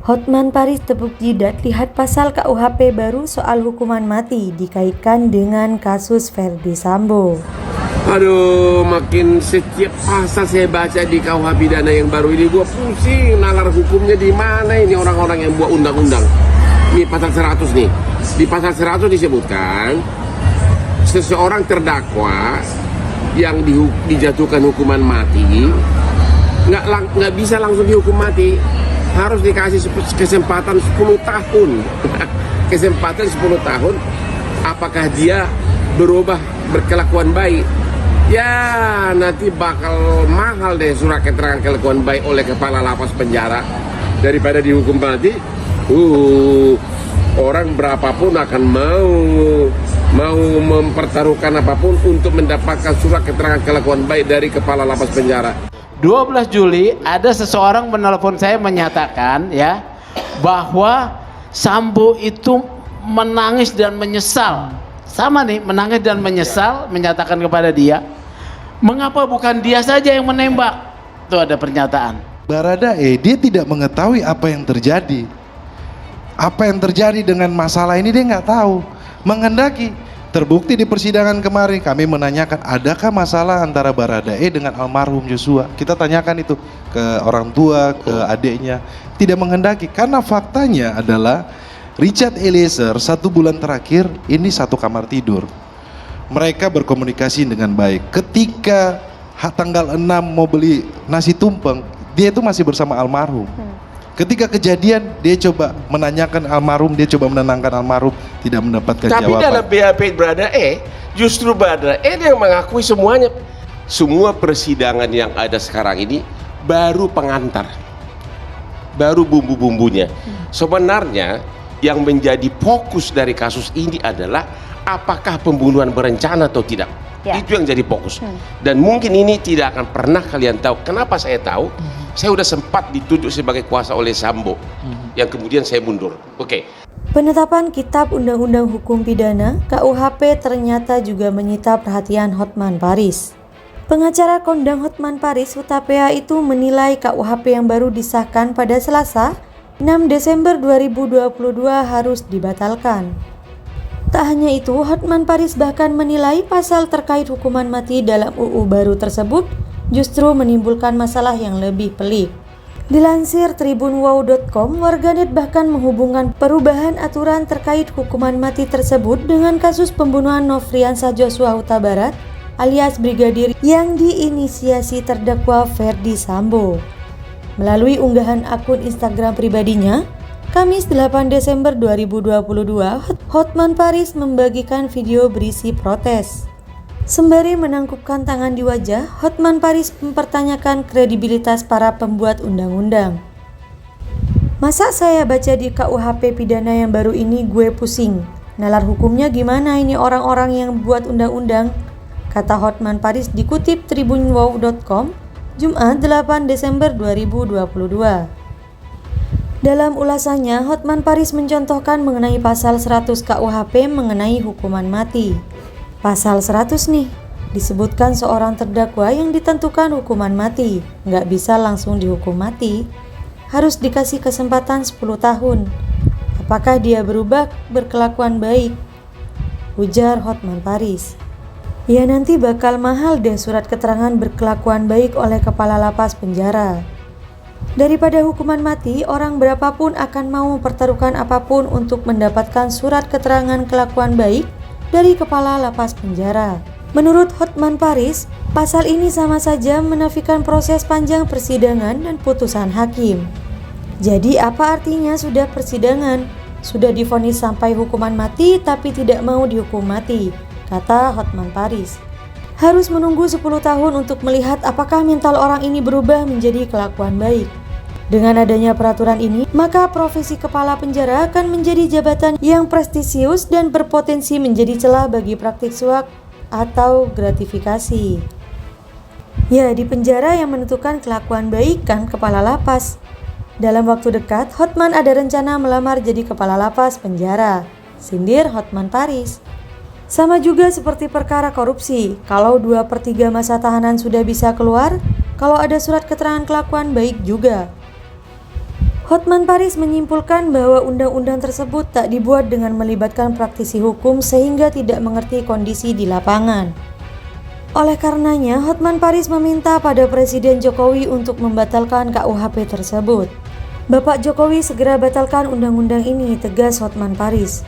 Hotman Paris tepuk jidat lihat pasal KUHP baru soal hukuman mati dikaitkan dengan kasus Ferdy Sambo. Aduh, makin setiap pasal saya baca di KUH pidana yang baru ini gua pusing, nalar hukumnya di mana ini orang-orang yang buat undang-undang. Ini pasal 100 nih. Di pasal 100 disebutkan seseorang terdakwa yang dijatuhkan hukuman mati nggak bisa langsung dihukum mati, harus dikasih kesempatan 10 tahun. Kesempatan 10 tahun, apakah dia berubah berkelakuan baik? Ya, nanti bakal mahal deh surat keterangan kelakuan baik oleh kepala lapas penjara daripada dihukum mati. Orang berapapun akan mau mempertaruhkan apapun untuk mendapatkan surat keterangan kelakuan baik dari kepala lapas penjara. 12 Juli ada seseorang menelpon saya menyatakan ya bahwa Sambo itu menangis dan menyesal. Sama nih, menangis dan menyesal, menyatakan kepada dia, mengapa bukan dia saja yang menembak? Itu ada pernyataan. Baradae dia tidak mengetahui apa yang terjadi. Apa yang terjadi dengan masalah ini dia nggak tahu. Menghendaki terbukti di persidangan kemarin kami menanyakan adakah masalah antara Baradae dengan almarhum Joshua. Kita tanyakan itu ke orang tua, ke adiknya. Tidak menghendaki karena faktanya adalah Richard Eliezer 1 bulan terakhir ini satu kamar tidur. Mereka berkomunikasi dengan baik. Ketika tanggal 6 mau beli nasi tumpeng, dia itu masih bersama almarhum. Ketika kejadian dia coba menanyakan almarhum, dia coba menenangkan almarhum, tidak mendapatkan Tapi jawaban. dalam BAP Baradae, justru Baradae yang mengakui semuanya. Semua persidangan yang ada sekarang ini baru pengantar, baru bumbu-bumbunya. Sebenarnya yang menjadi fokus dari kasus ini adalah apakah pembunuhan berencana atau tidak. Itu yang jadi fokus. Dan mungkin ini tidak akan pernah kalian tahu. Kenapa saya tahu? Saya sudah sempat ditunjuk sebagai kuasa oleh Sambo, yang kemudian saya mundur. Penetapan Kitab Undang-Undang Hukum Pidana KUHP ternyata juga menyita perhatian Hotman Paris. Pengacara kondang Hotman Paris Hutapea itu menilai KUHP yang baru disahkan pada Selasa 6 Desember 2022 harus dibatalkan. Tak hanya itu, Hotman Paris bahkan menilai pasal terkait hukuman mati dalam UU baru tersebut justru menimbulkan masalah yang lebih pelik. Dilansir tribunwow.com, warganet bahkan menghubungkan perubahan aturan terkait hukuman mati tersebut dengan kasus pembunuhan Nofriansah Joshua Huta Barat alias Brigadir yang diinisiasi terdakwa Ferdy Sambo. Melalui unggahan akun Instagram pribadinya, Kamis 8 Desember 2022, Hotman Paris membagikan video berisi protes. Sembari menangkupkan tangan di wajah, Hotman Paris mempertanyakan kredibilitas para pembuat undang-undang. Masa saya baca di KUHP pidana yang baru ini gue pusing. Nalar hukumnya gimana ini orang-orang yang buat undang-undang? Kata Hotman Paris dikutip tribunwow.com, Jumat 8 Desember 2022. Dalam ulasannya, Hotman Paris mencontohkan mengenai pasal 100 KUHP mengenai hukuman mati. Pasal 100 nih, disebutkan seorang terdakwa yang ditentukan hukuman mati, nggak bisa langsung dihukum mati, harus dikasih kesempatan 10 tahun. Apakah dia berubah berkelakuan baik? Ujar Hotman Paris. Ya nanti bakal mahal deh surat keterangan berkelakuan baik oleh kepala lapas penjara. Daripada hukuman mati, orang berapapun akan mau mempertaruhkan apapun untuk mendapatkan surat keterangan kelakuan baik dari kepala lapas penjara. Menurut Hotman Paris, pasal ini sama saja menafikan proses panjang persidangan dan putusan hakim. Jadi apa artinya sudah persidangan? Sudah divonis sampai hukuman mati tapi tidak mau dihukum mati, kata Hotman Paris. Harus menunggu 10 tahun untuk melihat apakah mental orang ini berubah menjadi kelakuan baik. Dengan adanya peraturan ini, maka profesi kepala penjara akan menjadi jabatan yang prestisius dan berpotensi menjadi celah bagi praktik suap atau gratifikasi. Ya, di penjara yang menentukan kelakuan baik kan kepala lapas. Dalam waktu dekat, Hotman ada rencana melamar jadi kepala lapas penjara, sindir Hotman Paris. Sama juga seperti perkara korupsi, kalau 2/3 masa tahanan sudah bisa keluar, kalau ada surat keterangan kelakuan baik juga. Hotman Paris menyimpulkan bahwa undang-undang tersebut tak dibuat dengan melibatkan praktisi hukum sehingga tidak mengerti kondisi di lapangan. Oleh karenanya, Hotman Paris meminta pada Presiden Jokowi untuk membatalkan KUHP tersebut. Bapak Jokowi segera batalkan undang-undang ini, tegas Hotman Paris.